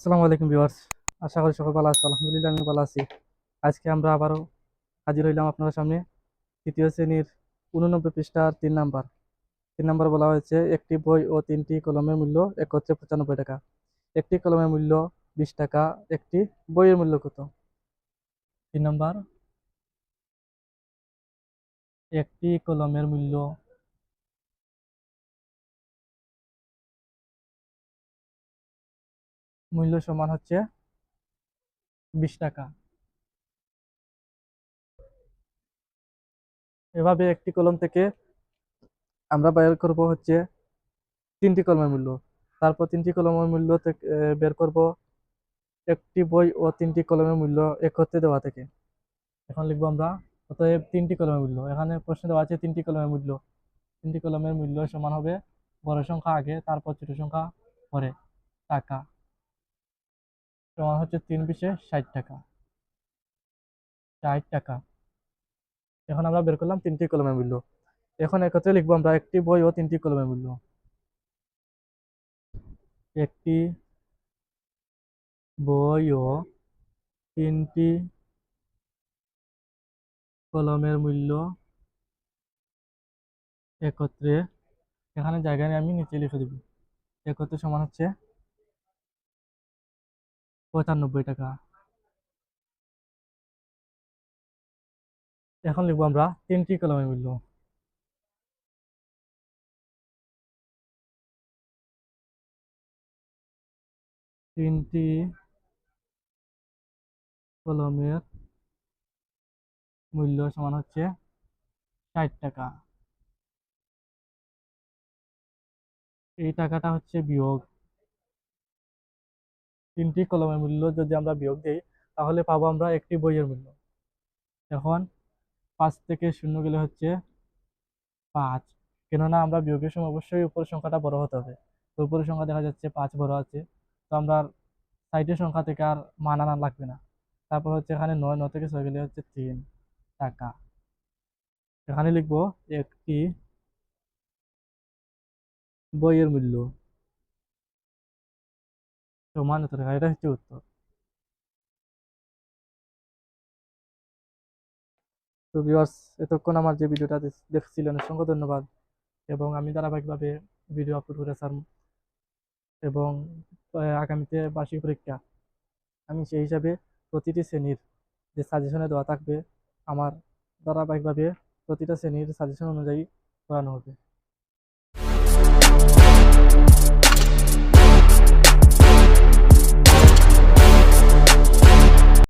আসসালামু আলাইকুম ভিউয়ার্স। আশা করি সকল ভালো আছো। আলহামদুলিল্লাহ আমি ভালো আছি। আজকে আমরা আবারও হাজির হইলাম আপনার সামনে। তৃতীয় শ্রেণীর 89 পৃষ্ঠার 3 নাম্বার। 3 নাম্বার বলা হয়েছে একটি বই ও 3টি কলমের মূল্য একত্রে 95 টাকা। একটি কলমের মূল্য 20 টাকা। একটি বইয়ের মূল্য কত? 3 নাম্বার, একটি কলমের মূল্য মূল্য সমান হচ্ছে 20 টাকা। এভাবে একটি কলম থেকে আমরা বের করব হচ্ছে 3টি কলমের মূল্য। তারপর 3টি কলমের মূল্য থেকে বের করব একটি বই ও 3টি কলমের মূল্য একত্রে দেওয়া থেকে। এখন লিখবো আমরা অতএব 3টি কলমের মূল্য। এখানে প্রশ্নে দেওয়া আছে 3টি কলমের মূল্য। 3টি কলমের মূল্য সমান হবে বড় সংখ্যা আগে, তারপর ছোট সংখ্যা পরে, টাকা সমান হচ্ছে 3 × 60 টাকা। 60 টাকা। এখন আমরা বের করলাম 3টি কলমের মূল্য। এখন একত্রে লিখবো আমরা একটি বই ও 3টি কলমের মূল্য। একটি বই ও 3টি কলমের মূল্য একত্রে, এখানে জায়গা নিয়ে আমি নিচে লিখে দিব, একত্রে সমান হচ্ছে 95 টাকা। এখন লিখবো আমরা 3টি কলমের মূল্য। 3টি কলমের মূল্য সমান হচ্ছে 60 টাকা। এই টাকাটা হচ্ছে বিয়োগ। 3টি কলমের মূল্য যদি আমরা বিয়োগ দিই তাহলে পাবো আমরা একটি বইয়ের মূল্য। এখন 5 থেকে 0 গেলে হচ্ছে 5, কেননা আমরা বিয়োগের সময় অবশ্যই উপরের সংখ্যাটা বড় হতে হবে। তো উপরের সংখ্যা দেখা যাচ্ছে 5 বড় আছে, তো আমরা সাইডের সংখ্যা থেকে আর মান আনা লাগবে না। তারপর হচ্ছে এখানে 9 থেকে 6 গেলে হচ্ছে 3 টাকা। এখানে লিখবো একটি বইয়ের মূল্য সমান এত টাকা। এটা হচ্ছে উত্তর। তো ভিউয়ার্স, এতক্ষণ আমার যে ভিডিওটা দেখছিলেন অসংখ্য ধন্যবাদ। এবং আমি ধারাবাহিকভাবে ভিডিও আপলোড করে ছাড়ব। এবং আগামীতে বার্ষিক পরীক্ষা, আমি সেই হিসাবে প্রতিটি শ্রেণীর যে সাজেশনে দেওয়া থাকবে আমার ধারাবাহিকভাবে প্রতিটা শ্রেণীর সাজেশন অনুযায়ী করানো হবে।